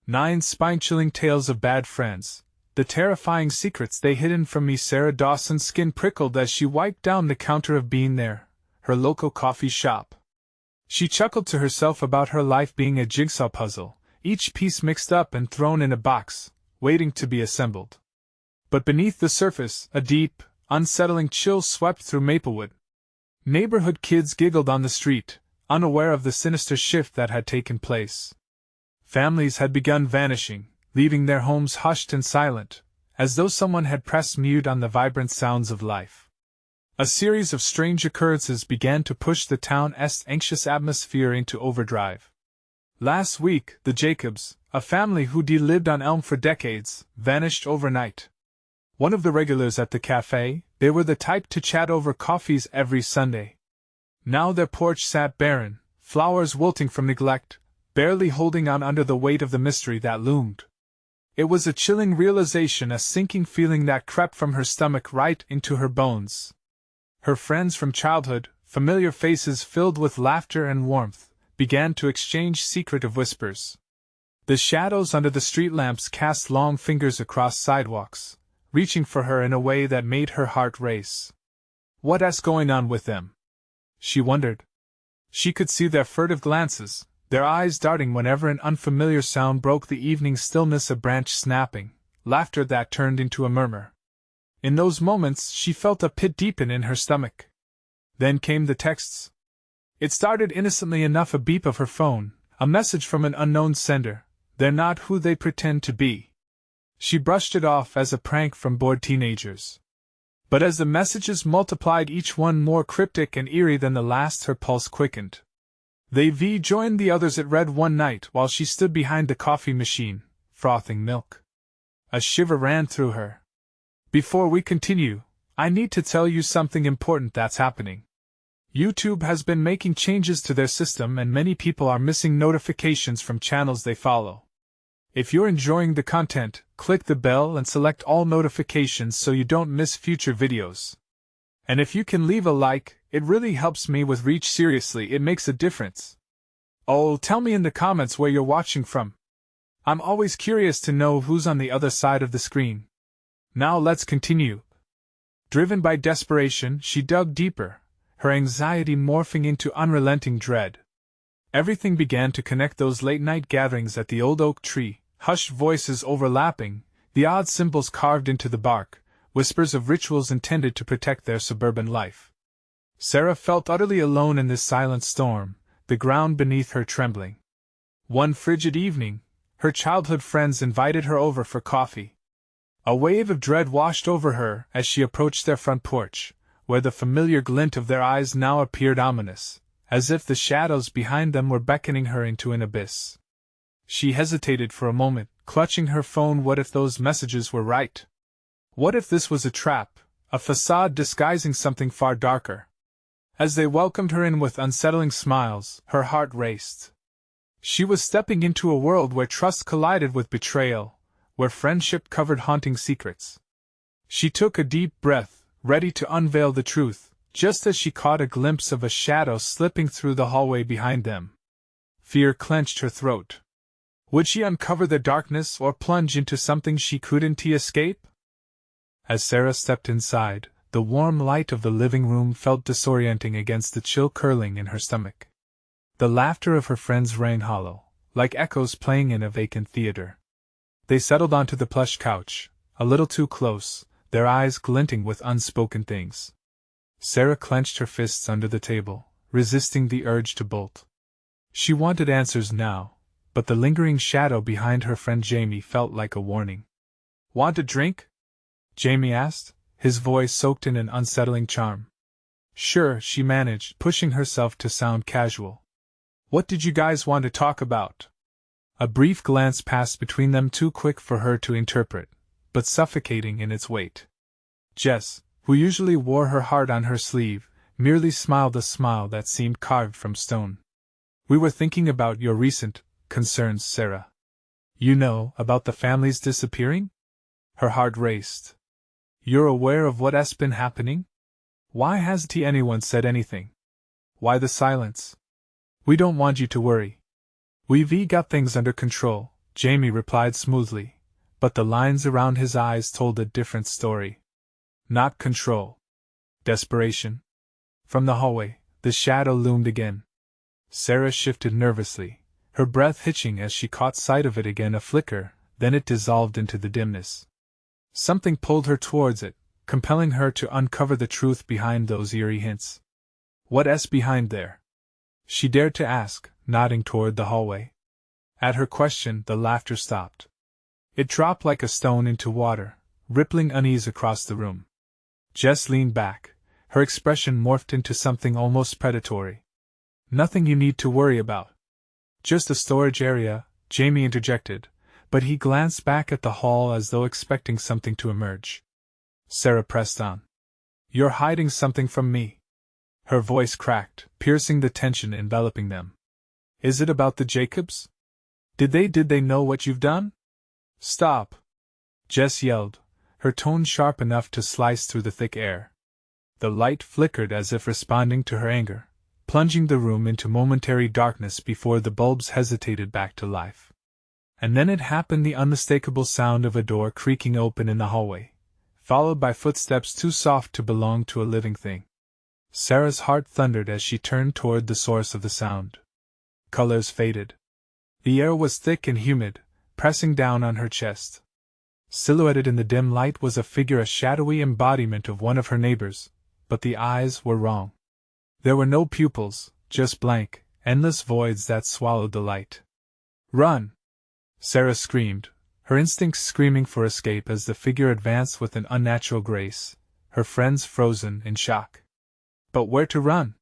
9 spine-chilling tales of bad friends. The terrifying secrets they hidden from me. Sarah Dawson's skin prickled as she wiped down the counter of Bean There, her local coffee shop. She chuckled to herself about her life being a jigsaw puzzle, each piece mixed up and thrown in a box, waiting to be assembled. But beneath the surface, a deep, unsettling chill swept through Maplewood. Neighborhood kids giggled on the street, unaware of the sinister shift that had taken place. Families had begun vanishing, leaving their homes hushed and silent, as though someone had pressed mute on the vibrant sounds of life. A series of strange occurrences began to push the town's anxious atmosphere into overdrive. Last week, the Jacobs, a family who'd lived on Elm for decades, vanished overnight. One of the regulars at the cafe, they were the type to chat over coffees every Sunday. Now their porch sat barren, flowers wilting from neglect, barely holding on under the weight of the mystery that loomed. It was a chilling realization, a sinking feeling that crept from her stomach right into her bones. Her friends from childhood, familiar faces filled with laughter and warmth, began to exchange secretive whispers. The shadows under the street lamps cast long fingers across sidewalks, reaching for her in a way that made her heart race. What's going on with them? She wondered. She could see their furtive glances, their eyes darting whenever an unfamiliar sound broke the evening stillness, a branch snapping, laughter that turned into a murmur. In those moments she felt a pit deepen in her stomach. Then came the texts. It started innocently enough, a beep of her phone, a message from an unknown sender. They're not who they pretend to be. She brushed it off as a prank from bored teenagers. But as the messages multiplied, each one more cryptic and eerie than the last, her pulse quickened. They joined the others, it read one night while she stood behind the coffee machine, frothing milk. A shiver ran through her. Before we continue, I need to tell you something important that's happening. YouTube has been making changes to their system and many people are missing notifications from channels they follow. If you're enjoying the content, click the bell and select all notifications so you don't miss future videos. And if you can leave a like, it really helps me with reach. Seriously, it makes a difference. Oh, tell me in the comments where you're watching from. I'm always curious to know who's on the other side of the screen. Now let's continue. Driven by desperation, she dug deeper, her anxiety morphing into unrelenting dread. Everything began to connect: those late-night gatherings at the old oak tree, hushed voices overlapping, the odd symbols carved into the bark, whispers of rituals intended to protect their suburban life. Sarah felt utterly alone in this silent storm, the ground beneath her trembling. One frigid evening, her childhood friends invited her over for coffee. A wave of dread washed over her as she approached their front porch, where the familiar glint of their eyes now appeared ominous, as if the shadows behind them were beckoning her into an abyss. She hesitated for a moment, clutching her phone. What if those messages were right? What if this was a trap, a facade disguising something far darker? As they welcomed her in with unsettling smiles, her heart raced. She was stepping into a world where trust collided with betrayal, where friendship covered haunting secrets. She took a deep breath, ready to unveil the truth, just as she caught a glimpse of a shadow slipping through the hallway behind them. Fear clenched her throat. Would she uncover the darkness or plunge into something she couldn't escape? As Sarah stepped inside, the warm light of the living room felt disorienting against the chill curling in her stomach. The laughter of her friends rang hollow, like echoes playing in a vacant theater. They settled onto the plush couch, a little too close, their eyes glinting with unspoken things. Sarah clenched her fists under the table, resisting the urge to bolt. She wanted answers now, but the lingering shadow behind her friend Jamie felt like a warning. Want a drink? Jamie asked, his voice soaked in an unsettling charm. Sure, she managed, pushing herself to sound casual. What did you guys want to talk about? A brief glance passed between them, too quick for her to interpret, but suffocating in its weight. Jess, who usually wore her heart on her sleeve, merely smiled a smile that seemed carved from stone. We were thinking about your recent concerns, Sarah. You know, about the family's disappearing? Her heart raced. You're aware of what's been happening? Why hasn't anyone said anything? Why the silence? We don't want you to worry. We've got things under control, Jamie replied smoothly, but the lines around his eyes told a different story. Not control. Desperation. From the hallway, the shadow loomed again. Sarah shifted nervously, her breath hitching as she caught sight of it again. A flicker, then it dissolved into the dimness. Something pulled her towards it, compelling her to uncover the truth behind those eerie hints. What's behind there? She dared to ask, nodding toward the hallway. At her question, the laughter stopped. It dropped like a stone into water, rippling unease across the room. Jess leaned back, her expression morphed into something almost predatory. Nothing you need to worry about. Just a storage area, Jamie interjected, but he glanced back at the hall as though expecting something to emerge. Sarah pressed on. You're hiding something from me. Her voice cracked, piercing the tension enveloping them. Is it about the Jacobs? Did they know what you've done? Stop! Jess yelled, her tone sharp enough to slice through the thick air. The light flickered as if responding to her anger, plunging the room into momentary darkness before the bulbs hesitated back to life. And then it happened, the unmistakable sound of a door creaking open in the hallway, followed by footsteps too soft to belong to a living thing. Sarah's heart thundered as she turned toward the source of the sound. Colors faded. The air was thick and humid, pressing down on her chest. Silhouetted in the dim light was a figure, a shadowy embodiment of one of her neighbors, but the eyes were wrong. There were no pupils, just blank, endless voids that swallowed the light. Run! Sarah screamed, her instincts screaming for escape as the figure advanced with an unnatural grace, her friends frozen in shock. But where to run?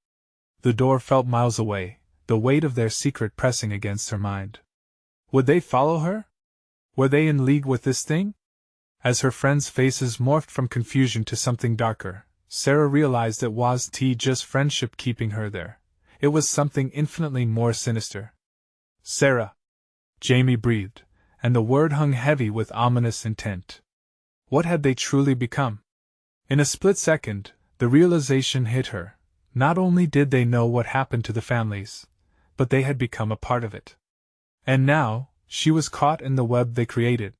The door felt miles away, the weight of their secret pressing against her mind. Would they follow her? Were they in league with this thing? As her friends' faces morphed from confusion to something darker, Sarah realized it wasn't just friendship keeping her there. It was something infinitely more sinister. Sarah! Jamie breathed, and the word hung heavy with ominous intent. What had they truly become? In a split second, the realization hit her. Not only did they know what happened to the families, but they had become a part of it. And now, she was caught in the web they created.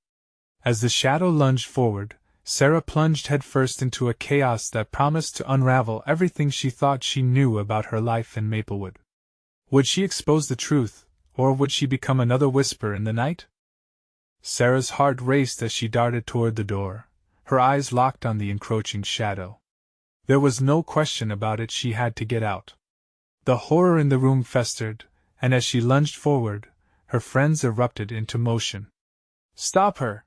As the shadow lunged forward, Sarah plunged headfirst into a chaos that promised to unravel everything she thought she knew about her life in Maplewood. Would she expose the truth, or would she become another whisper in the night? Sarah's heart raced as she darted toward the door, her eyes locked on the encroaching shadow. There was no question about it, she had to get out. The horror in the room festered, and as she lunged forward, her friends erupted into motion. Stop her!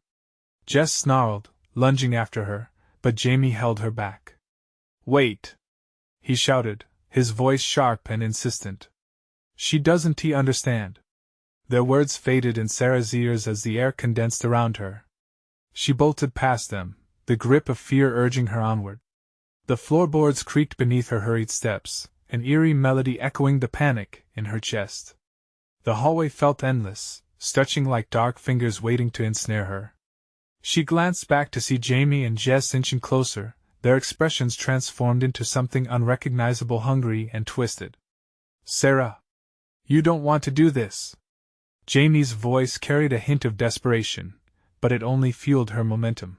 Jess snarled, lunging after her, but Jamie held her back. Wait! He shouted, his voice sharp and insistent. She doesn't understand. Their words faded in Sarah's ears as the air condensed around her. She bolted past them, the grip of fear urging her onward. The floorboards creaked beneath her hurried steps, an eerie melody echoing the panic in her chest. The hallway felt endless, stretching like dark fingers waiting to ensnare her. She glanced back to see Jamie and Jess inching closer, their expressions transformed into something unrecognizable, hungry and twisted. Sarah! You don't want to do this! Jamie's voice carried a hint of desperation, but it only fueled her momentum.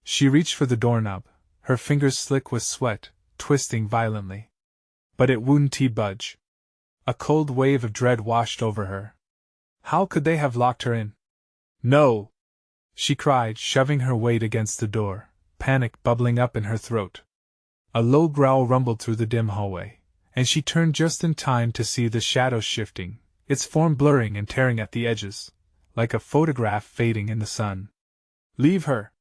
She reached for the doorknob, her fingers slick with sweat, twisting violently. But it wouldn't budge. A cold wave of dread washed over her. How could they have locked her in? No! She cried, shoving her weight against the door, panic bubbling up in her throat. A low growl rumbled through the dim hallway, and she turned just in time to see the shadow shifting, its form blurring and tearing at the edges, like a photograph fading in the sun. Leave her!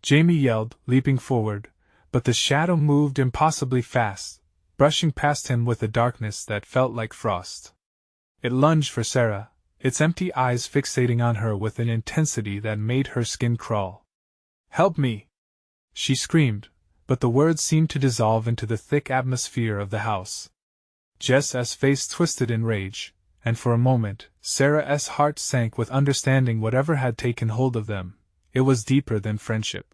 Jamie yelled, leaping forward, but the shadow moved impossibly fast, brushing past him with a darkness that felt like frost. It lunged for Sarah, its empty eyes fixating on her with an intensity that made her skin crawl. Help me! She screamed, but the words seemed to dissolve into the thick atmosphere of the house. Jess's face twisted in rage, and for a moment, Sarah's heart sank with understanding whatever had taken hold of them. It was deeper than friendship.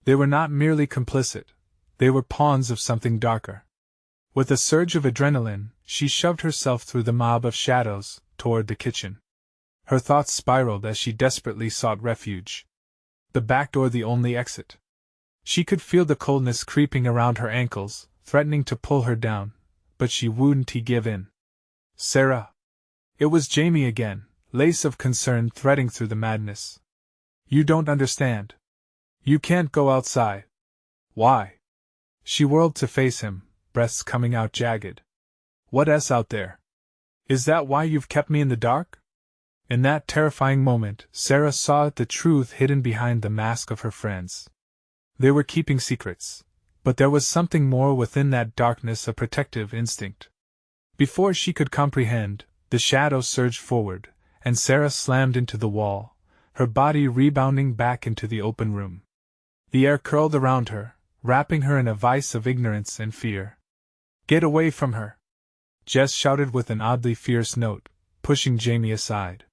They were not merely complicit, they were pawns of something darker. With a surge of adrenaline, she shoved herself through the mob of shadows, toward the kitchen. Her thoughts spiraled as she desperately sought refuge. The back door the only exit. She could feel the coldness creeping around her ankles, threatening to pull her down, but she wouldn't give in. Sarah! It was Jamie again, lace of concern threading through the madness. You don't understand. You can't go outside. Why? She whirled to face him, breaths coming out jagged. What's out there? Is that why you've kept me in the dark? In that terrifying moment, Sarah saw the truth hidden behind the mask of her friends. They were keeping secrets, but there was something more within that darkness, a protective instinct. Before she could comprehend, the shadow surged forward, and Sarah slammed into the wall, her body rebounding back into the open room. The air curled around her, wrapping her in a vice of ignorance and fear. Get away from her! Jess shouted with an oddly fierce note, pushing Jamie aside.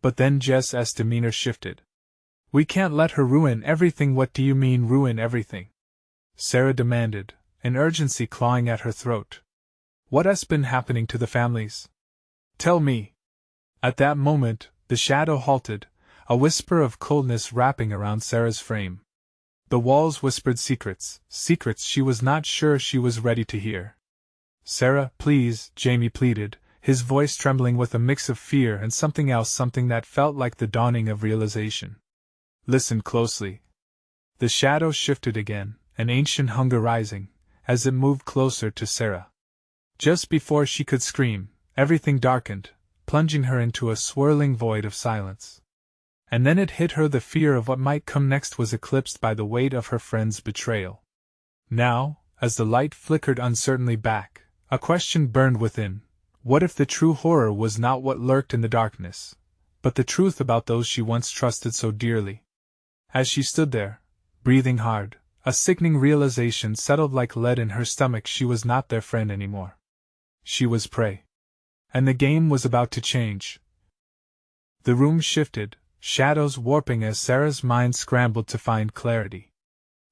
But then Jess's demeanor shifted. We can't let her ruin everything. What do you mean, ruin everything? Sarah demanded, an urgency clawing at her throat. What's been happening to the families? Tell me. At that moment, the shadow halted, a whisper of coldness wrapping around Sarah's frame. The walls whispered secrets, secrets she was not sure she was ready to hear. Sarah, please, Jamie pleaded, his voice trembling with a mix of fear and something else, something that felt like the dawning of realization. Listen closely. The shadow shifted again, an ancient hunger rising, as it moved closer to Sarah. Just before she could scream, everything darkened, plunging her into a swirling void of silence. And then it hit her, the fear of what might come next was eclipsed by the weight of her friend's betrayal. Now, as the light flickered uncertainly back, a question burned within. What if the true horror was not what lurked in the darkness, but the truth about those she once trusted so dearly? As she stood there, breathing hard, a sickening realization settled like lead in her stomach. She was not their friend anymore. She was prey. And the game was about to change. The room shifted, shadows warping as Sarah's mind scrambled to find clarity.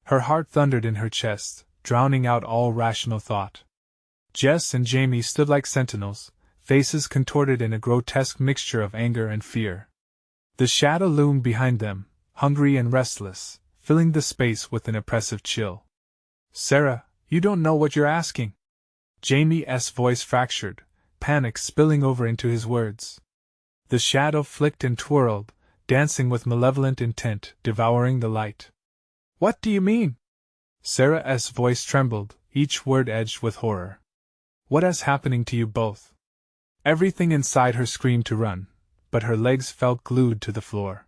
Her heart thundered in her chest, drowning out all rational thought. Jess and Jamie stood like sentinels, faces contorted in a grotesque mixture of anger and fear. The shadow loomed behind them, hungry and restless, filling the space with an oppressive chill. Sarah, you don't know what you're asking. Jamie's voice fractured, panic spilling over into his words. The shadow flicked and twirled, dancing with malevolent intent, devouring the light. What do you mean? Sarah's voice trembled, each word edged with horror. What's happening to you both? Everything inside her screamed to run, but her legs felt glued to the floor.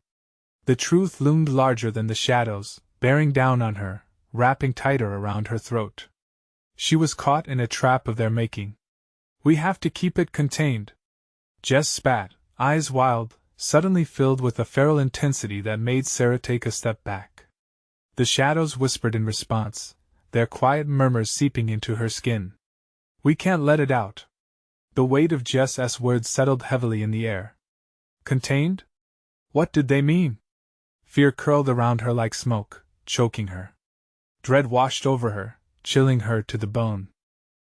The truth loomed larger than the shadows, bearing down on her, wrapping tighter around her throat. She was caught in a trap of their making. We have to keep it contained. Jess spat, eyes wild, suddenly filled with a feral intensity that made Sarah take a step back. The shadows whispered in response, their quiet murmurs seeping into her skin. We can't let it out. The weight of Jess's words settled heavily in the air. Contained? What did they mean? Fear curled around her like smoke, choking her. Dread washed over her, chilling her to the bone.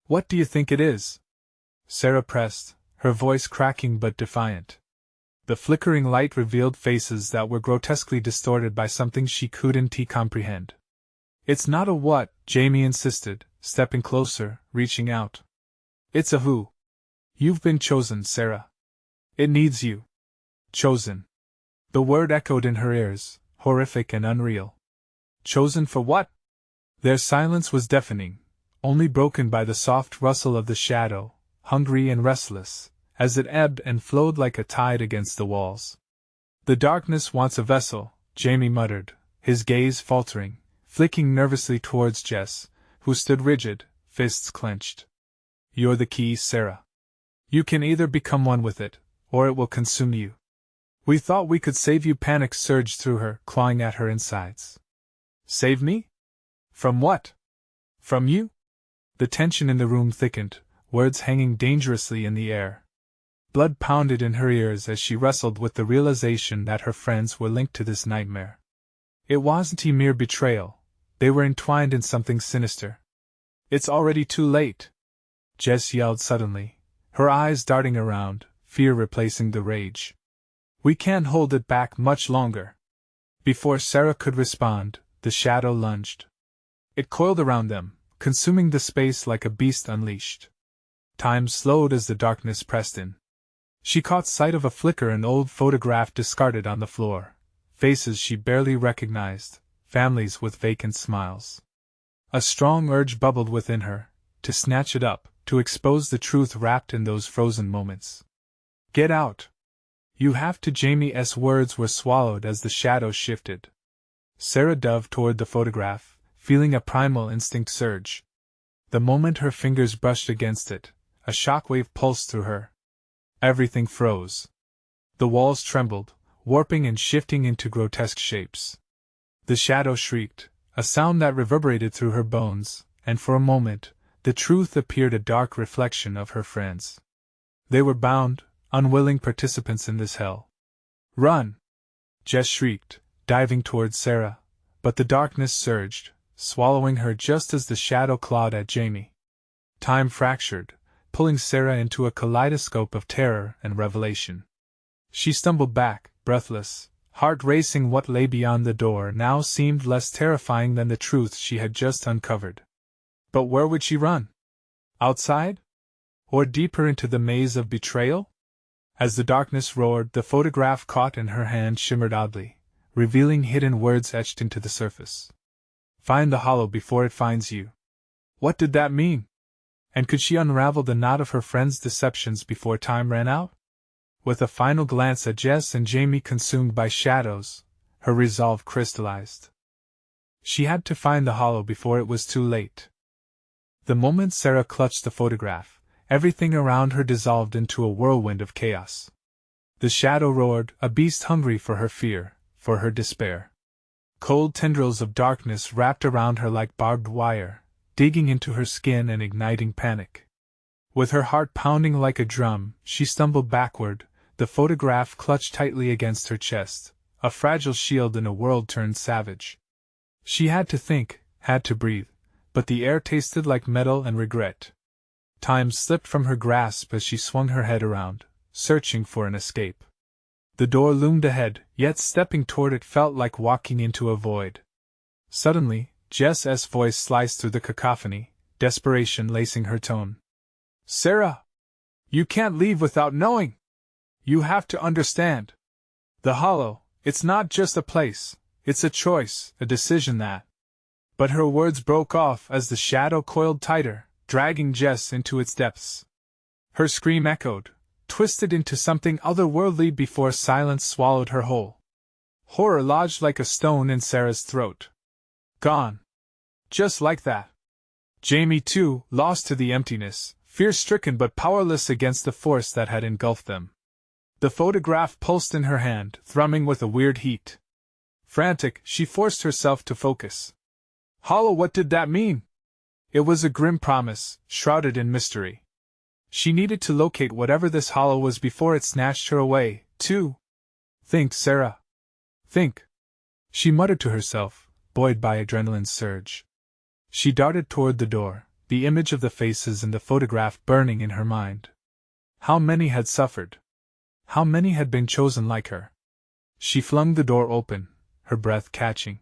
What do you think it is? Sarah pressed, her voice cracking but defiant. The flickering light revealed faces that were grotesquely distorted by something she couldn't comprehend. It's not a what, Jamie insisted, stepping closer, reaching out. It's a who. You've been chosen, Sarah. It needs you. Chosen. The word echoed in her ears, horrific and unreal. Chosen for what? Their silence was deafening, only broken by the soft rustle of the shadow, hungry and restless, as it ebbed and flowed like a tide against the walls. The darkness wants a vessel, Jamie muttered, his gaze faltering, flicking nervously towards Jess, who stood rigid, fists clenched. You're the key, Sarah. You can either become one with it, or it will consume you. We thought we could save you. Panic surged through her, clawing at her insides. Save me? From what? From you? The tension in the room thickened, words hanging dangerously in the air. Blood pounded in her ears as she wrestled with the realization that her friends were linked to this nightmare. It wasn't a mere betrayal, they were entwined in something sinister. It's already too late! Jess yelled suddenly, her eyes darting around, fear replacing the rage. We can't hold it back much longer. Before Sarah could respond, the shadow lunged. It coiled around them, consuming the space like a beast unleashed. Time slowed as the darkness pressed in. She caught sight of a flicker, an old photograph discarded on the floor, faces she barely recognized, families with vacant smiles. A strong urge bubbled within her, to snatch it up, to expose the truth wrapped in those frozen moments. Get out! You have to. Jamie's words were swallowed as the shadow shifted. Sarah dove toward the photograph, feeling a primal instinct surge. The moment her fingers brushed against it, a shockwave pulsed through her. Everything froze. The walls trembled, warping and shifting into grotesque shapes. The shadow shrieked, a sound that reverberated through her bones, and for a moment, the truth appeared, a dark reflection of her friends. They were bound, unwilling participants in this hell. Run! Jess shrieked, diving towards Sarah, but the darkness surged, swallowing her just as the shadow clawed at Jamie. Time fractured, pulling Sarah into a kaleidoscope of terror and revelation. She stumbled back, breathless, heart racing. What lay beyond the door now seemed less terrifying than the truth she had just uncovered. But where would she run? Outside? Or deeper into the maze of betrayal? As the darkness roared, the photograph caught in her hand shimmered oddly, revealing hidden words etched into the surface. Find the hollow before it finds you. What did that mean? And could she unravel the knot of her friends' deceptions before time ran out? With a final glance at Jess and Jamie consumed by shadows, her resolve crystallized. She had to find the hollow before it was too late. The moment Sarah clutched the photograph, everything around her dissolved into a whirlwind of chaos. The shadow roared, a beast hungry for her fear, for her despair. Cold tendrils of darkness wrapped around her like barbed wire, digging into her skin and igniting panic. With her heart pounding like a drum, she stumbled backward, the photograph clutched tightly against her chest, a fragile shield in a world turned savage. She had to think, had to breathe, but the air tasted like metal and regret. Time slipped from her grasp as she swung her head around, searching for an escape. The door loomed ahead, yet stepping toward it felt like walking into a void. Suddenly, Jess's voice sliced through the cacophony, desperation lacing her tone. Sarah! You can't leave without knowing! You have to understand. The hollow, it's not just a place, it's a choice, a decision that. But her words broke off as the shadow coiled tighter, dragging Jess into its depths. Her scream echoed, twisted into something otherworldly before silence swallowed her whole. Horror lodged like a stone in Sarah's throat. Gone. Just like that. Jamie, too, lost to the emptiness, fear-stricken but powerless against the force that had engulfed them. The photograph pulsed in her hand, thrumming with a weird heat. Frantic, she forced herself to focus. Hollow, what did that mean? It was a grim promise, shrouded in mystery. She needed to locate whatever this hollow was before it snatched her away, too. Think, Sarah. Think. She muttered to herself, buoyed by adrenaline's surge. She darted toward the door, the image of the faces in the photograph burning in her mind. How many had suffered? How many had been chosen like her? She flung the door open, her breath catching.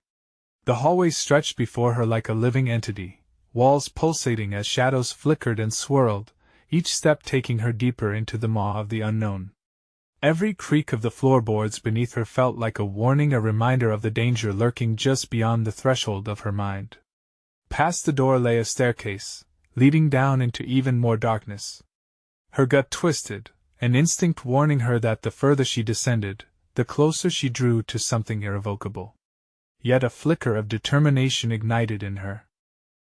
The hallway stretched before her like a living entity, walls pulsating as shadows flickered and swirled, each step taking her deeper into the maw of the unknown. Every creak of the floorboards beneath her felt like a warning, a reminder of the danger lurking just beyond the threshold of her mind. Past the door lay a staircase, leading down into even more darkness. Her gut twisted, an instinct warning her that the further she descended, the closer she drew to something irrevocable. Yet a flicker of determination ignited in her.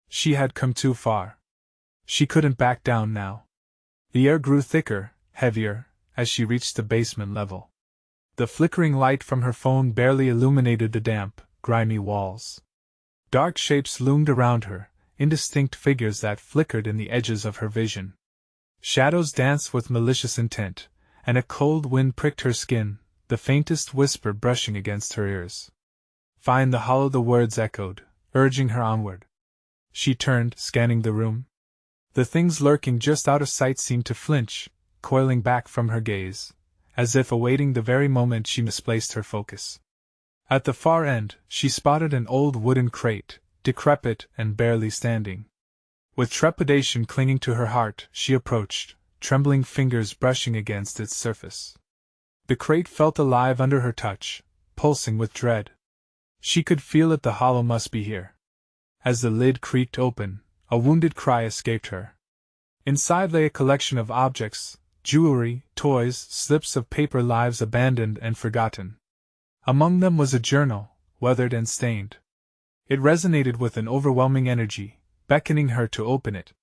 She had come too far. She couldn't back down now. The air grew thicker, heavier, as she reached the basement level. The flickering light from her phone barely illuminated the damp, grimy walls. Dark shapes loomed around her, indistinct figures that flickered in the edges of her vision. Shadows danced with malicious intent, and a cold wind pricked her skin, the faintest whisper brushing against her ears. Find the hollow, the words echoed, urging her onward. She turned, scanning the room. The things lurking just out of sight seemed to flinch, coiling back from her gaze, as if awaiting the very moment she misplaced her focus. At the far end, she spotted an old wooden crate, decrepit and barely standing. With trepidation clinging to her heart, she approached, trembling fingers brushing against its surface. The crate felt alive under her touch, pulsing with dread. She could feel it, the hollow must be here. As the lid creaked open, a wounded cry escaped her. Inside lay a collection of objects, jewelry, toys, slips of paper, lives abandoned and forgotten. Among them was a journal, weathered and stained. It resonated with an overwhelming energy, beckoning her to open it.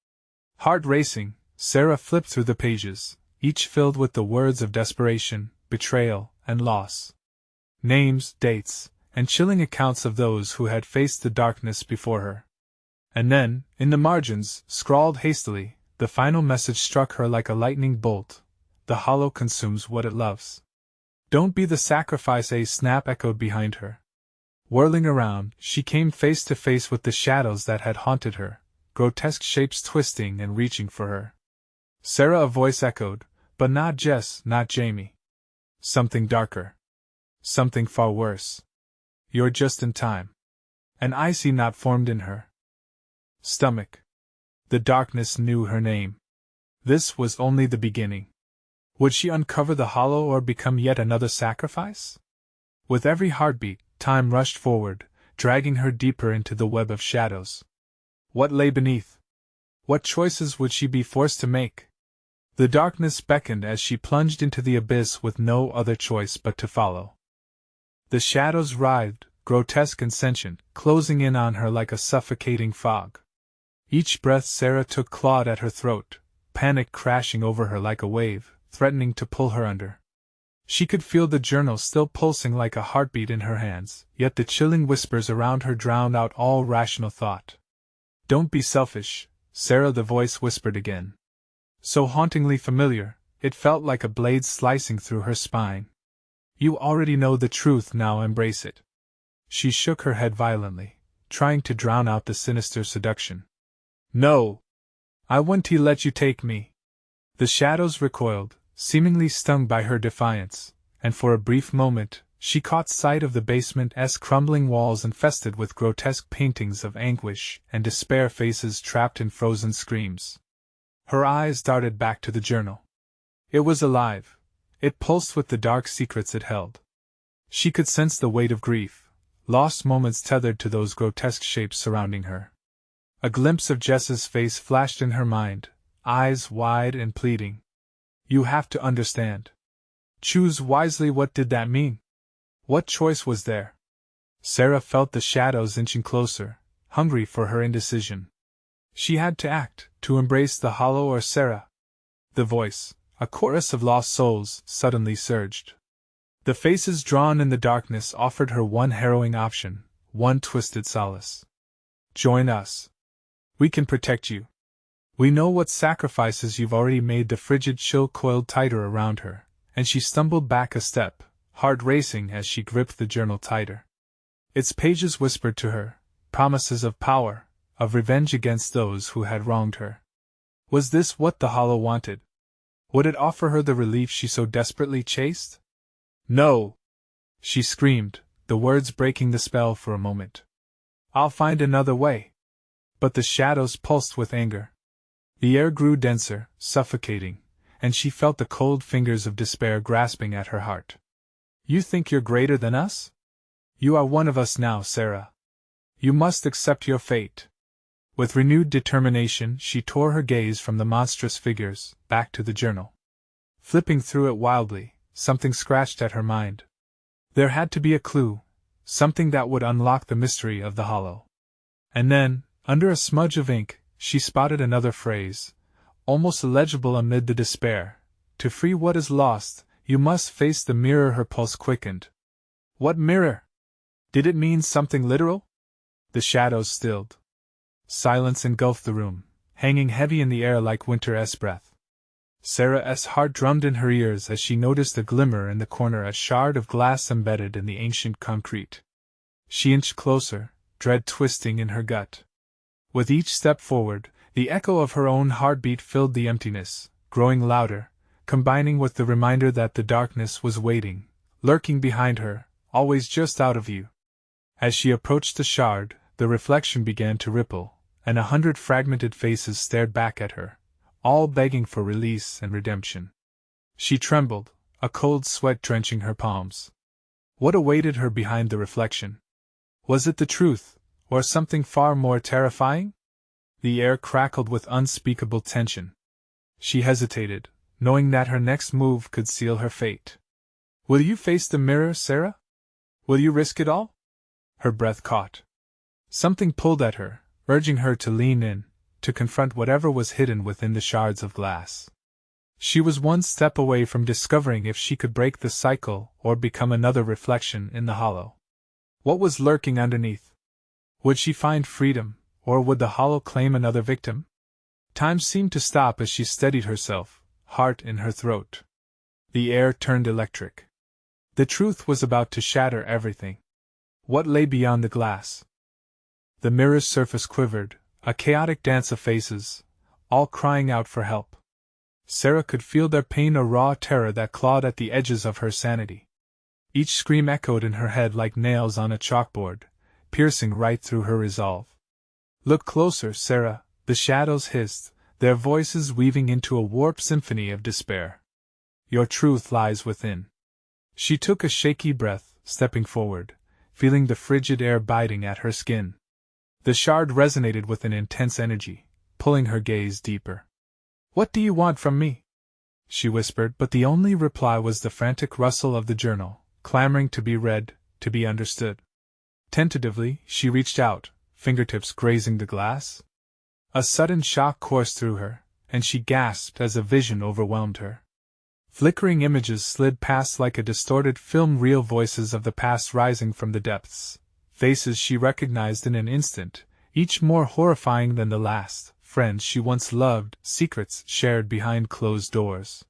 Heart racing, Sarah flipped through the pages, each filled with the words of desperation, betrayal, and loss. Names, dates, and chilling accounts of those who had faced the darkness before her. And then, in the margins, scrawled hastily, the final message struck her like a lightning bolt: the hollow consumes what it loves. Don't be the sacrifice, a snap echoed behind her. Whirling around, she came face to face with the shadows that had haunted her, grotesque shapes twisting and reaching for her. Sarah, a voice echoed, but not Jess, not Jamie. Something darker. Something far worse. You're just in time. An icy knot formed in her stomach. The darkness knew her name. This was only the beginning. Would she uncover the hollow or become yet another sacrifice? With every heartbeat, time rushed forward, dragging her deeper into the web of shadows. What lay beneath? What choices would she be forced to make? The darkness beckoned as she plunged into the abyss with no other choice but to follow. The shadows writhed, grotesque and sentient, closing in on her like a suffocating fog. Each breath Sarah took clawed at her throat, panic crashing over her like a wave, threatening to pull her under. She could feel the journal still pulsing like a heartbeat in her hands, yet the chilling whispers around her drowned out all rational thought. Don't be selfish, Sarah, the voice whispered again. So hauntingly familiar, it felt like a blade slicing through her spine. You already know the truth, now embrace it. She shook her head violently, trying to drown out the sinister seduction. No! I won't let you take me. The shadows recoiled, seemingly stung by her defiance, and for a brief moment, she caught sight of the basement's crumbling walls infested with grotesque paintings of anguish and despair, faces trapped in frozen screams. Her eyes darted back to the journal. It was alive. It pulsed with the dark secrets it held. She could sense the weight of grief, lost moments tethered to those grotesque shapes surrounding her. A glimpse of Jess's face flashed in her mind, eyes wide and pleading. You have to understand. Choose wisely. What did that mean? What choice was there? Sarah felt the shadows inching closer, hungry for her indecision. She had to act, to embrace the hollow or Sarah. The voice, a chorus of lost souls, suddenly surged. The faces drawn in the darkness offered her one harrowing option, one twisted solace. Join us. We can protect you. We know what sacrifices you've already made. The frigid chill coiled tighter around her, and she stumbled back a step, heart racing as she gripped the journal tighter. Its pages whispered to her, promises of power, of revenge against those who had wronged her. Was this what the hollow wanted? Would it offer her the relief she so desperately chased? No! She screamed, the words breaking the spell for a moment. I'll find another way. But the shadows pulsed with anger. The air grew denser, suffocating, and she felt the cold fingers of despair grasping at her heart. You think you're greater than us? You are one of us now, Sarah. You must accept your fate. With renewed determination, she tore her gaze from the monstrous figures, back to the journal. Flipping through it wildly, something scratched at her mind. There had to be a clue, something that would unlock the mystery of the hollow. And then, under a smudge of ink, she spotted another phrase, almost illegible amid the despair. To free what is lost, you must face the mirror. Her pulse quickened. What mirror? Did it mean something literal? The shadows stilled. Silence engulfed the room, hanging heavy in the air like winter's breath. Sarah's heart drummed in her ears as she noticed a glimmer in the corner, a shard of glass embedded in the ancient concrete. She inched closer, dread twisting in her gut. With each step forward, the echo of her own heartbeat filled the emptiness, growing louder, combining with the reminder that the darkness was waiting, lurking behind her, always just out of view. As she approached the shard, the reflection began to ripple, and 100 fragmented faces stared back at her, all begging for release and redemption. She trembled, a cold sweat drenching her palms. What awaited her behind the reflection? Was it the truth, or something far more terrifying? The air crackled with unspeakable tension. She hesitated, knowing that her next move could seal her fate. "Will you face the mirror, Sarah? Will you risk it all?" Her breath caught. Something pulled at her, urging her to lean in, to confront whatever was hidden within the shards of glass. She was one step away from discovering if she could break the cycle or become another reflection in the hollow. What was lurking underneath? Would she find freedom, or would the hollow claim another victim? Time seemed to stop as she steadied herself, heart in her throat. The air turned electric. The truth was about to shatter everything. What lay beyond the glass? The mirror's surface quivered, a chaotic dance of faces, all crying out for help. Sarah could feel their pain, a raw terror that clawed at the edges of her sanity. Each scream echoed in her head like nails on a chalkboard, piercing right through her resolve. "Look closer, Sarah," the shadows hissed, their voices weaving into a warped symphony of despair. "Your truth lies within." She took a shaky breath, stepping forward, feeling the frigid air biting at her skin. The shard resonated with an intense energy, pulling her gaze deeper. "What do you want from me?" she whispered, but the only reply was the frantic rustle of the journal, clamoring to be read, to be understood. Tentatively, she reached out, fingertips grazing the glass. A sudden shock coursed through her, and she gasped as a vision overwhelmed her. Flickering images slid past like a distorted film reel, voices of the past rising from the depths, faces she recognized in an instant, each more horrifying than the last, friends she once loved, secrets shared behind closed doors.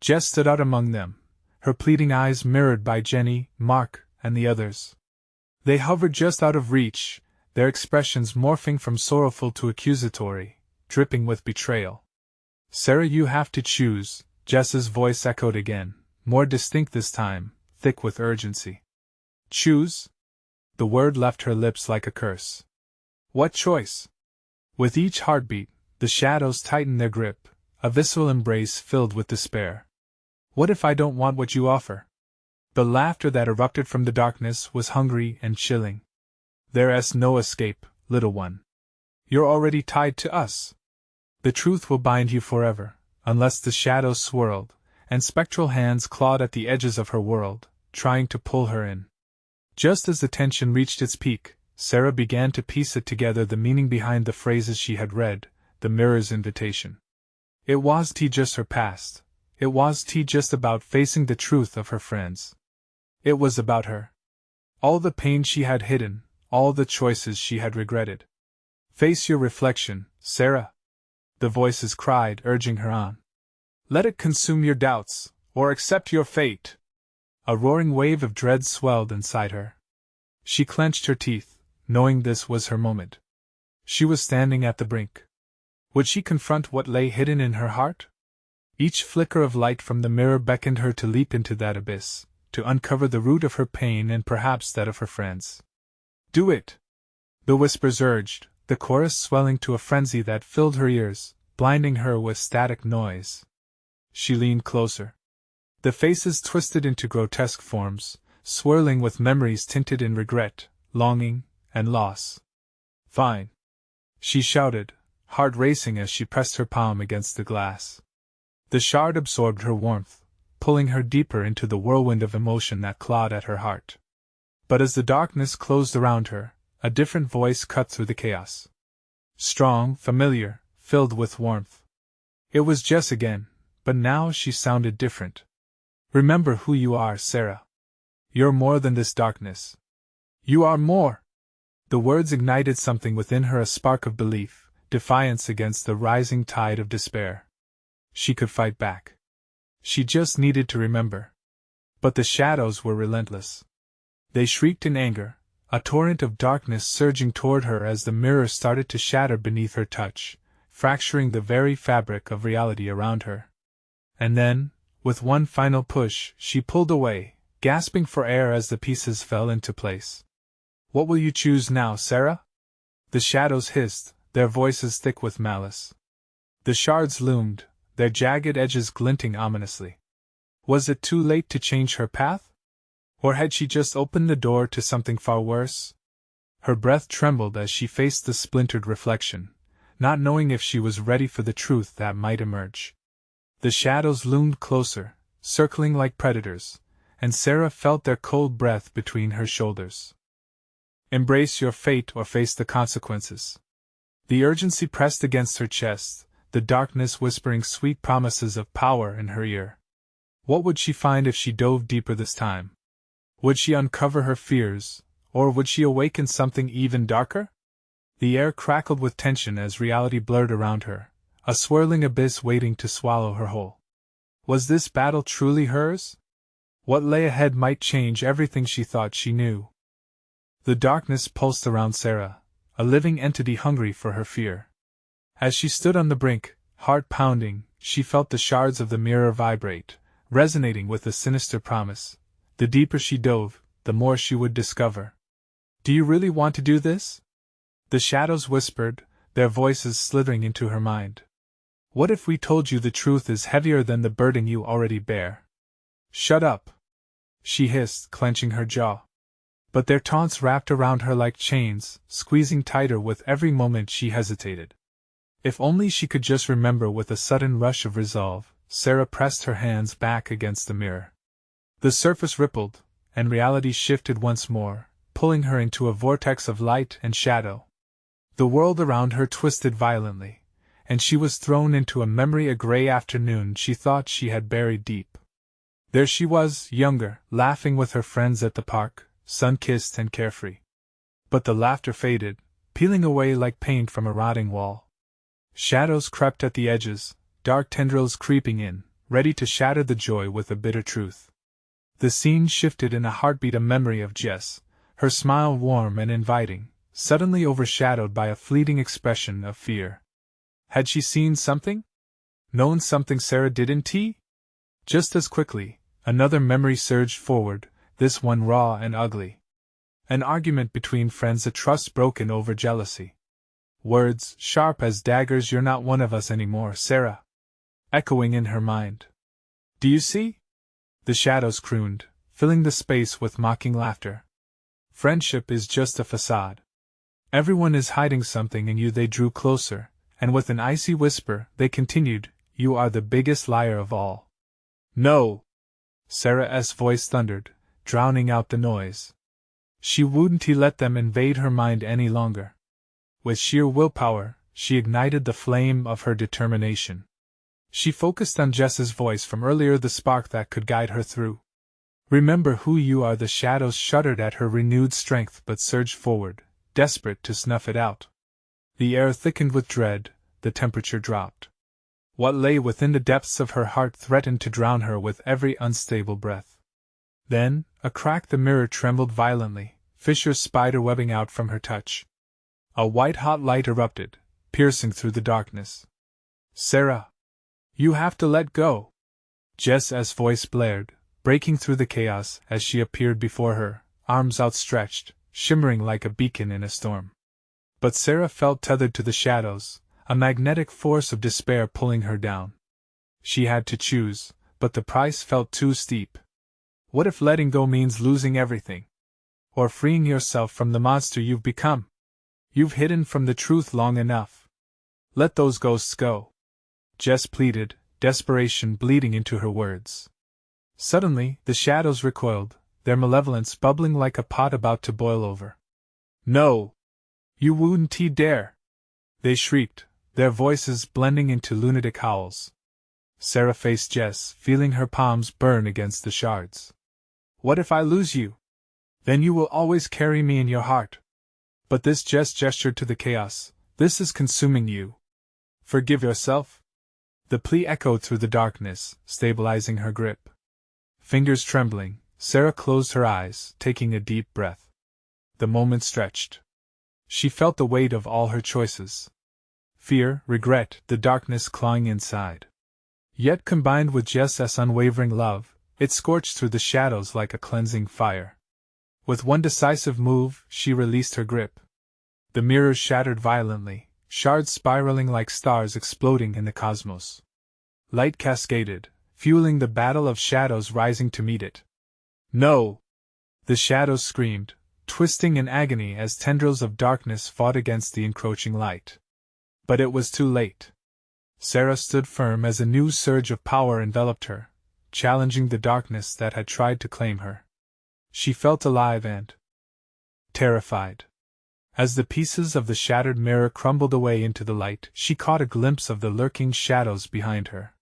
Jess stood out among them, her pleading eyes mirrored by Jenny, Mark, and the others. They hovered just out of reach, their expressions morphing from sorrowful to accusatory, dripping with betrayal. "Sarah, you have to choose," Jess's voice echoed again, more distinct this time, thick with urgency. "Choose?" The word left her lips like a curse. "What choice?" With each heartbeat, the shadows tightened their grip, a visceral embrace filled with despair. "What if I don't want what you offer?" The laughter that erupted from the darkness was hungry and chilling. "There's no escape, little one. You're already tied to us. The truth will bind you forever." Unless the shadows swirled, and spectral hands clawed at the edges of her world, trying to pull her in. Just as the tension reached its peak, Sarah began to piece it together, the meaning behind the phrases she had read, the mirror's invitation. It wasn't just her past. It wasn't just about facing the truth of her friends. It was about her. All the pain she had hidden, all the choices she had regretted. "Face your reflection, Sarah," the voices cried, urging her on. "Let it consume your doubts, or accept your fate." A roaring wave of dread swelled inside her. She clenched her teeth, knowing this was her moment. She was standing at the brink. Would she confront what lay hidden in her heart? Each flicker of light from the mirror beckoned her to leap into that abyss, to uncover the root of her pain and perhaps that of her friends. "Do it!" the whispers urged, the chorus swelling to a frenzy that filled her ears, blinding her with static noise. She leaned closer. The faces twisted into grotesque forms, swirling with memories tinted in regret, longing, and loss. "Fine!" she shouted, heart racing as she pressed her palm against the glass. The shard absorbed her warmth, pulling her deeper into the whirlwind of emotion that clawed at her heart. But as the darkness closed around her, a different voice cut through the chaos. Strong, familiar, filled with warmth. It was Jess again, but now she sounded different. "Remember who you are, Sarah. You're more than this darkness. You are more!" The words ignited something within her, a spark of belief, defiance against the rising tide of despair. She could fight back. She just needed to remember. But the shadows were relentless. They shrieked in anger, a torrent of darkness surging toward her as the mirror started to shatter beneath her touch, fracturing the very fabric of reality around her. And then, with one final push, she pulled away, gasping for air as the pieces fell into place. What will you choose now, Sarah? The shadows hissed, their voices thick with malice. The shards loomed, their jagged edges glinting ominously. Was it too late to change her path? Or had she just opened the door to something far worse? Her breath trembled as she faced the splintered reflection, not knowing if she was ready for the truth that might emerge. The shadows loomed closer, circling like predators, and Sarah felt their cold breath between her shoulders. Embrace your fate or face the consequences. The urgency pressed against her chest, the darkness whispering sweet promises of power in her ear. What would she find if she dove deeper this time? Would she uncover her fears, or would she awaken something even darker? The air crackled with tension as reality blurred around her, a swirling abyss waiting to swallow her whole. Was this battle truly hers? What lay ahead might change everything she thought she knew. The darkness pulsed around Sarah, a living entity hungry for her fear. As she stood on the brink, heart pounding, she felt the shards of the mirror vibrate, resonating with a sinister promise. The deeper she dove, the more she would discover. Do you really want to do this? The shadows whispered, their voices slithering into her mind. What if we told you the truth is heavier than the burden you already bear? Shut up! She hissed, clenching her jaw. But their taunts wrapped around her like chains, squeezing tighter with every moment she hesitated. If only she could just remember. With a sudden rush of resolve, Sarah pressed her hands back against the mirror. The surface rippled, and reality shifted once more, pulling her into a vortex of light and shadow. The world around her twisted violently, and she was thrown into a memory, a gray afternoon she thought she had buried deep. There she was, younger, laughing with her friends at the park, sun-kissed and carefree. But the laughter faded, peeling away like paint from a rotting wall. Shadows crept at the edges, dark tendrils creeping in, ready to shatter the joy with a bitter truth. The scene shifted in a heartbeat, a memory of Jess, her smile warm and inviting, suddenly overshadowed by a fleeting expression of fear. Had she seen something? Known something Sarah didn't? Just as quickly, another memory surged forward, this one raw and ugly. An argument between friends, a trust broken over jealousy. Words, sharp as daggers, "You're not one of us anymore, Sarah," echoing in her mind. "Do you see?" The shadows crooned, filling the space with mocking laughter. "Friendship is just a facade. Everyone is hiding something in you." They drew closer, and with an icy whisper, they continued, "You are the biggest liar of all." "No!" Sarah's voice thundered, drowning out the noise. She wouldn't let them invade her mind any longer. With sheer willpower, she ignited the flame of her determination. She focused on Jess's voice from earlier, the spark that could guide her through. "Remember who you are." The shadows shuddered at her renewed strength but surged forward, desperate to snuff it out. The air thickened with dread, the temperature dropped. What lay within the depths of her heart threatened to drown her with every unstable breath. Then, a crack, the mirror trembled violently, fissures spider-webbing out from her touch. A white-hot light erupted, piercing through the darkness. "Sarah! You have to let go!" Jess's voice blared, breaking through the chaos as she appeared before her, arms outstretched, shimmering like a beacon in a storm. But Sarah felt tethered to the shadows, a magnetic force of despair pulling her down. She had to choose, but the price felt too steep. What if letting go means losing everything? Or freeing yourself from the monster you've become? You've hidden from the truth long enough. Let those ghosts go. Jess pleaded, desperation bleeding into her words. Suddenly, the shadows recoiled, their malevolence bubbling like a pot about to boil over. "No! You wouldn't dare!" they shrieked, their voices blending into lunatic howls. Sarah faced Jess, feeling her palms burn against the shards. "What if I lose you? Then you will always carry me in your heart." "But this," Jess gestured to the chaos, "this is consuming you. Forgive yourself." The plea echoed through the darkness, stabilizing her grip. Fingers trembling, Sarah closed her eyes, taking a deep breath. The moment stretched. She felt the weight of all her choices. Fear, regret, the darkness clawing inside. Yet combined with Jess's unwavering love, it scorched through the shadows like a cleansing fire. With one decisive move, she released her grip. The mirrors shattered violently, shards spiraling like stars exploding in the cosmos. Light cascaded, fueling the battle of shadows rising to meet it. No! The shadows screamed, twisting in agony as tendrils of darkness fought against the encroaching light. But it was too late. Sarah stood firm as a new surge of power enveloped her, challenging the darkness that had tried to claim her. She felt alive and terrified. As the pieces of the shattered mirror crumbled away into the light, she caught a glimpse of the lurking shadows behind her.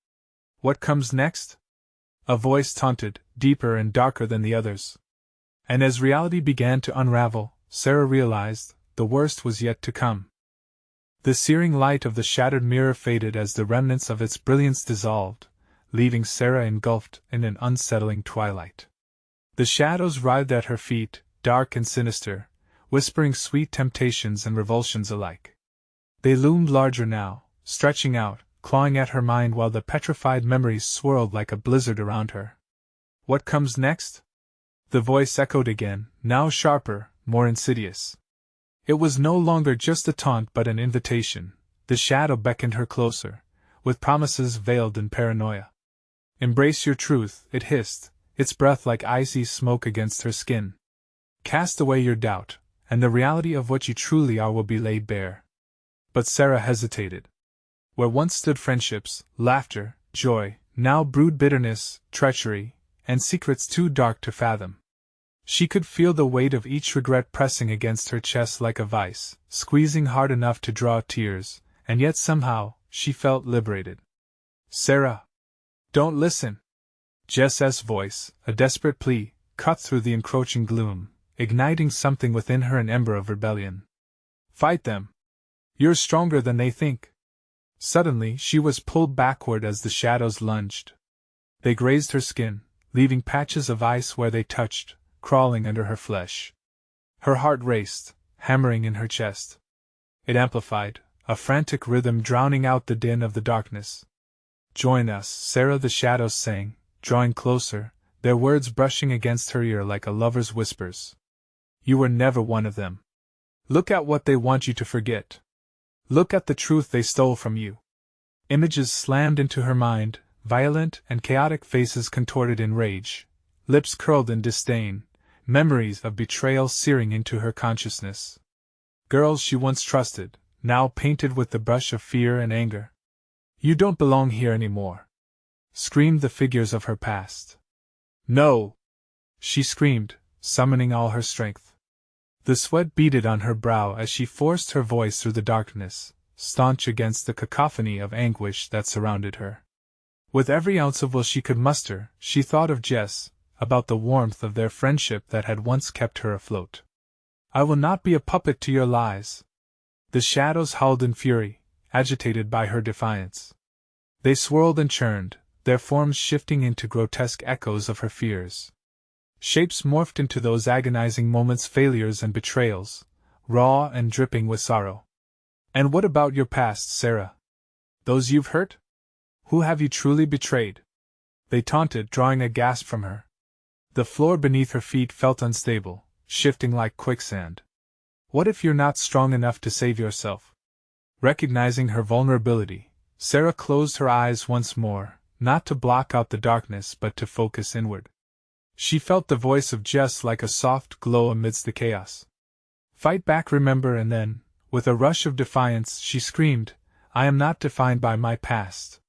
What comes next? A voice taunted, deeper and darker than the others. And as reality began to unravel, Sarah realized the worst was yet to come. The searing light of the shattered mirror faded as the remnants of its brilliance dissolved, leaving Sarah engulfed in an unsettling twilight. The shadows writhed at her feet, dark and sinister, whispering sweet temptations and revulsions alike. They loomed larger now, stretching out, clawing at her mind while the petrified memories swirled like a blizzard around her. What comes next? The voice echoed again, now sharper, more insidious. It was no longer just a taunt but an invitation. The shadow beckoned her closer, with promises veiled in paranoia. Embrace your truth, it hissed, its breath like icy smoke against her skin. Cast away your doubt, and the reality of what you truly are will be laid bare. But Sarah hesitated. Where once stood friendships, laughter, joy, now brewed bitterness, treachery, and secrets too dark to fathom. She could feel the weight of each regret pressing against her chest like a vice, squeezing hard enough to draw tears, and yet somehow, she felt liberated. Sarah! Don't listen! Jess's voice, a desperate plea, cut through the encroaching gloom, igniting something within her an ember of rebellion. Fight them! You're stronger than they think! Suddenly she was pulled backward as the shadows lunged. They grazed her skin, leaving patches of ice where they touched, crawling under her flesh. Her heart raced, hammering in her chest. It amplified, a frantic rhythm drowning out the din of the darkness. Join us, Sarah, the shadows sang, drawing closer, their words brushing against her ear like a lover's whispers. You were never one of them. Look at what they want you to forget. Look at the truth they stole from you. Images slammed into her mind, violent and chaotic faces contorted in rage, lips curled in disdain, memories of betrayal searing into her consciousness. Girls she once trusted, now painted with the brush of fear and anger. You don't belong here anymore, screamed the figures of her past. No! She screamed, summoning all her strength. The sweat beaded on her brow as she forced her voice through the darkness, staunch against the cacophony of anguish that surrounded her. With every ounce of will she could muster, she thought of Jess, about the warmth of their friendship that had once kept her afloat. I will not be a puppet to your lies. The shadows howled in fury, agitated by her defiance. They swirled and churned, their forms shifting into grotesque echoes of her fears. Shapes morphed into those agonizing moments, failures and betrayals, raw and dripping with sorrow. And what about your past, Sarah? Those you've hurt? Who have you truly betrayed? They taunted, drawing a gasp from her. The floor beneath her feet felt unstable, shifting like quicksand. What if you're not strong enough to save yourself? Recognizing her vulnerability, Sarah closed her eyes once more, not to block out the darkness but to focus inward. She felt the voice of Jess like a soft glow amidst the chaos. Fight back, remember, and then, with a rush of defiance, she screamed, I am not defined by my past.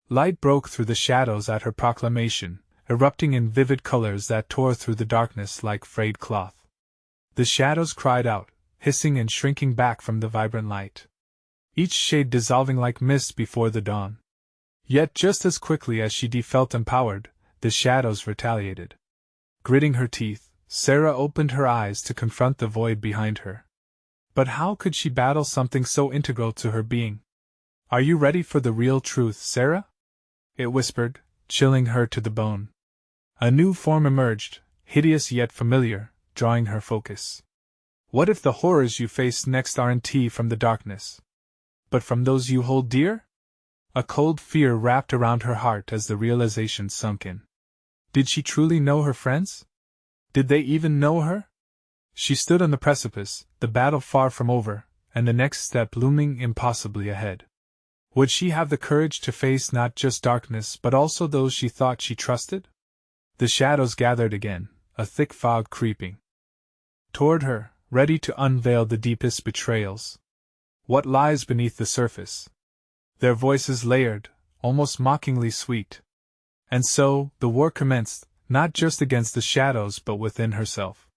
Light broke through the shadows at her proclamation, erupting in vivid colors that tore through the darkness like frayed cloth. The shadows cried out, hissing and shrinking back from the vibrant light, each shade dissolving like mist before the dawn. Yet just as quickly as she felt empowered, the shadows retaliated. Gritting her teeth, Sarah opened her eyes to confront the void behind her. But how could she battle something so integral to her being? Are you ready for the real truth, Sarah? It whispered, chilling her to the bone. A new form emerged, hideous yet familiar, drawing her focus. What if the horrors you face next aren't from the darkness, but from those you hold dear? A cold fear wrapped around her heart as the realization sunk in. Did she truly know her friends? Did they even know her? She stood on the precipice, the battle far from over, and the next step looming impossibly ahead. Would she have the courage to face not just darkness but also those she thought she trusted? The shadows gathered again, a thick fog creeping toward her, ready to unveil the deepest betrayals. What lies beneath the surface? Their voices layered, almost mockingly sweet. And so, the war commenced, not just against the shadows but within herself.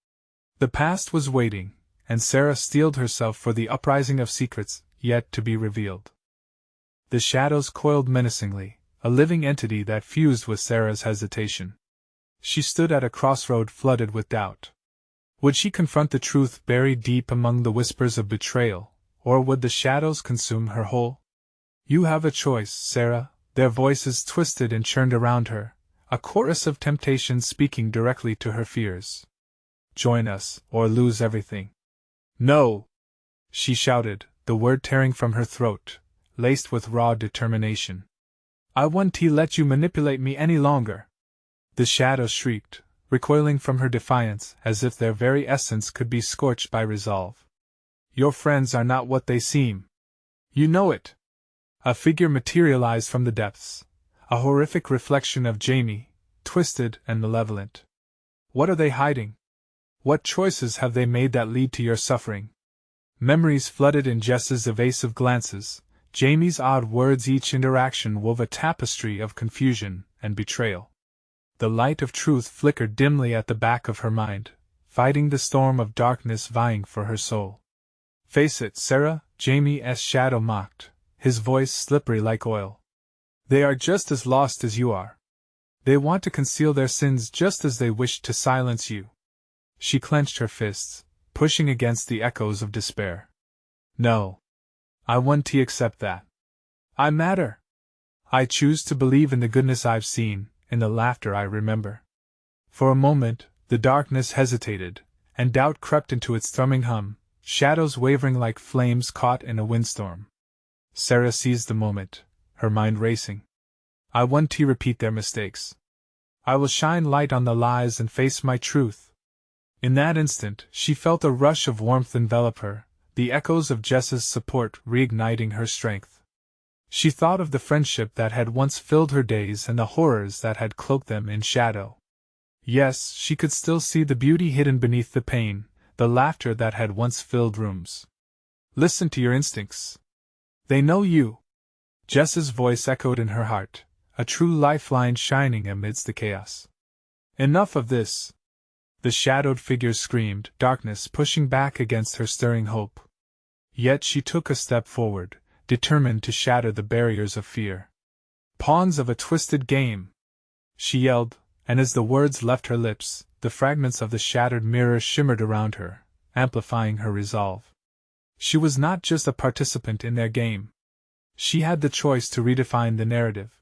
The past was waiting, and Sarah steeled herself for the uprising of secrets yet to be revealed. The shadows coiled menacingly, a living entity that fused with Sarah's hesitation. She stood at a crossroad flooded with doubt. Would she confront the truth buried deep among the whispers of betrayal, or would the shadows consume her whole? You have a choice, Sarah, their voices twisted and churned around her, a chorus of temptation speaking directly to her fears. Join us, or lose everything. No! She shouted, the word tearing from her throat, laced with raw determination. I won't let you manipulate me any longer. The shadows shrieked, recoiling from her defiance as if their very essence could be scorched by resolve. Your friends are not what they seem. You know it. A figure materialized from the depths, a horrific reflection of Jamie, twisted and malevolent. What are they hiding? What choices have they made that lead to your suffering? Memories flooded in Jess's evasive glances, Jamie's odd words, each interaction wove a tapestry of confusion and betrayal. The light of truth flickered dimly at the back of her mind, fighting the storm of darkness vying for her soul. Face it, Sarah, Jamie's shadow mocked, his voice slippery like oil. They are just as lost as you are. They want to conceal their sins just as they wish to silence you. She clenched her fists, pushing against the echoes of despair. No. I won't accept that. I matter. I choose to believe in the goodness I've seen, in the laughter I remember. For a moment, the darkness hesitated, and doubt crept into its thrumming hum, shadows wavering like flames caught in a windstorm. Sarah seized the moment, her mind racing. I won't repeat their mistakes. I will shine light on the lies and face my truth. In that instant, she felt a rush of warmth envelop her, the echoes of Jess's support reigniting her strength. She thought of the friendship that had once filled her days and the horrors that had cloaked them in shadow. Yes, she could still see the beauty hidden beneath the pain, the laughter that had once filled rooms. Listen to your instincts. They know you. Jess's voice echoed in her heart, a true lifeline shining amidst the chaos. Enough of this. The shadowed figures screamed, darkness pushing back against her stirring hope. Yet she took a step forward, determined to shatter the barriers of fear. Pawns of a twisted game! She yelled, and as the words left her lips, the fragments of the shattered mirror shimmered around her, amplifying her resolve. She was not just a participant in their game. She had the choice to redefine the narrative.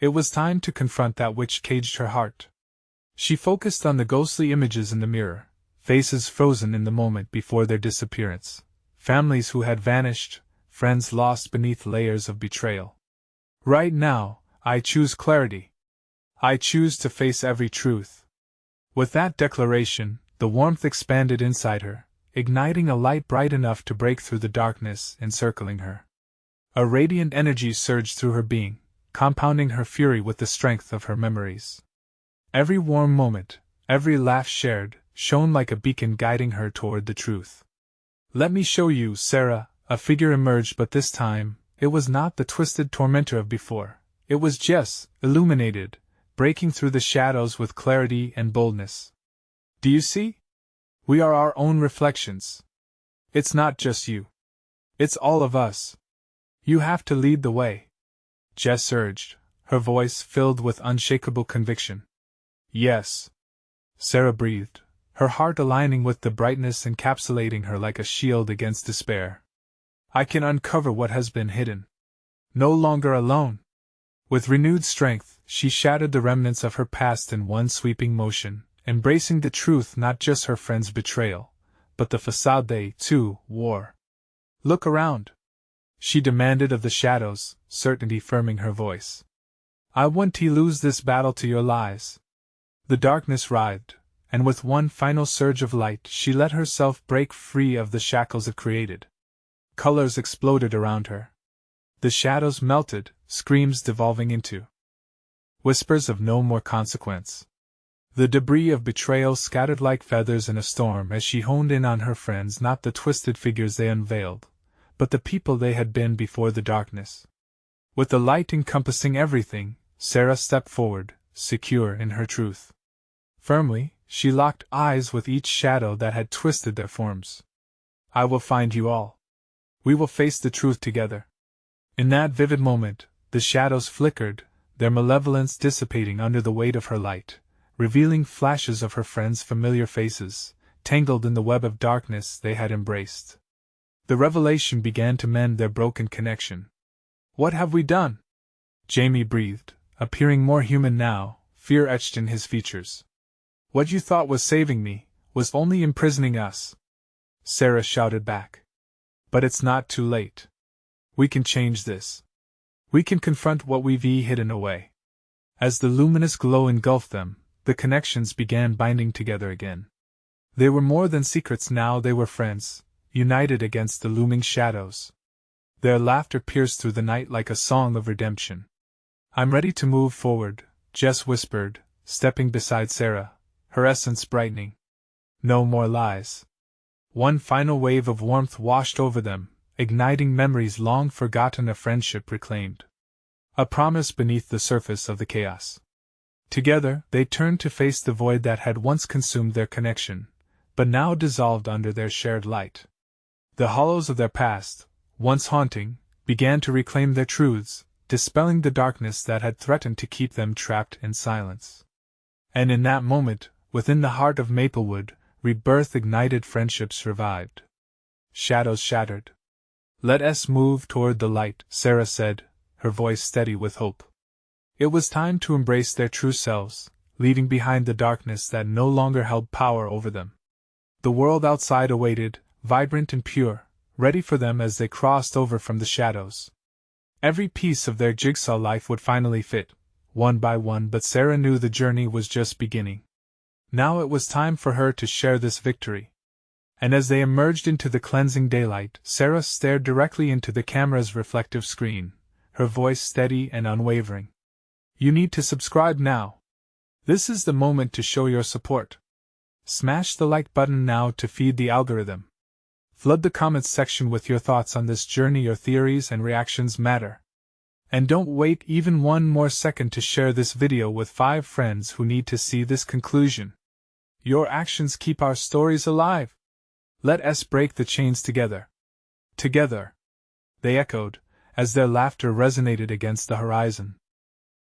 It was time to confront that which caged her heart. She focused on the ghostly images in the mirror, faces frozen in the moment before their disappearance, families who had vanished, friends lost beneath layers of betrayal. Right now, I choose clarity. I choose to face every truth. With that declaration, the warmth expanded inside her, igniting a light bright enough to break through the darkness encircling her. A radiant energy surged through her being, compounding her fury with the strength of her memories. Every warm moment, every laugh shared, shone like a beacon guiding her toward the truth. Let me show you, Sarah. A figure emerged, but this time, it was not the twisted tormentor of before. It was Jess, illuminated, breaking through the shadows with clarity and boldness. Do you see? We are our own reflections. It's not just you. It's all of us. You have to lead the way. Jess urged, her voice filled with unshakable conviction. Yes. Sarah breathed, her heart aligning with the brightness encapsulating her like a shield against despair. I can uncover what has been hidden. No longer alone. With renewed strength, she shattered the remnants of her past in one sweeping motion, embracing the truth, not just her friend's betrayal, but the facade they, too, wore. Look around. she demanded of the shadows, certainty firming her voice. "I won't lose this battle to your lies." The darkness writhed, and with one final surge of light she let herself break free of the shackles it created. Colors exploded around her. The shadows melted, screams devolving into whispers of no more consequence. The debris of betrayal scattered like feathers in a storm as she honed in on her friends, not the twisted figures they unveiled, but the people they had been before the darkness. With the light encompassing everything, Sarah stepped forward, secure in her truth. Firmly, she locked eyes with each shadow that had twisted their forms. "I will find you all. We will face the truth together." In that vivid moment, the shadows flickered, their malevolence dissipating under the weight of her light, revealing flashes of her friends' familiar faces, tangled in the web of darkness they had embraced. The revelation began to mend their broken connection. "What have we done?" Jamie breathed, appearing more human now, fear etched in his features. "What you thought was saving me, was only imprisoning us," Sarah shouted back. "But it's not too late. We can change this. We can confront what we've hidden away." As the luminous glow engulfed them, the connections began binding together again. They were more than secrets now, they were friends, united against the looming shadows. Their laughter pierced through the night like a song of redemption. "I'm ready to move forward," Jess whispered, stepping beside Sarah, her essence brightening. "No more lies." One final wave of warmth washed over them, igniting memories long forgotten, a friendship reclaimed. A promise beneath the surface of the chaos. Together, they turned to face the void that had once consumed their connection, but now dissolved under their shared light. The hollows of their past, once haunting, began to reclaim their truths, dispelling the darkness that had threatened to keep them trapped in silence. And in that moment, within the heart of Maplewood, rebirth ignited, friendships revived. Shadows shattered. "Let us move toward the light," Sarah said, her voice steady with hope. It was time to embrace their true selves, leaving behind the darkness that no longer held power over them. The world outside awaited, vibrant and pure, ready for them as they crossed over from the shadows. Every piece of their jigsaw life would finally fit, one by one, but Sarah knew the journey was just beginning. Now it was time for her to share this victory. And as they emerged into the cleansing daylight, Sarah stared directly into the camera's reflective screen, her voice steady and unwavering. "You need to subscribe now. This is the moment to show your support. Smash the like button now to feed the algorithm. Flood the comments section with your thoughts on this journey, your theories and reactions matter. And don't wait even one more second to share this video with 5 friends who need to see this conclusion. Your actions keep our stories alive. Let us break the chains together." "Together," they echoed, as their laughter resonated against the horizon.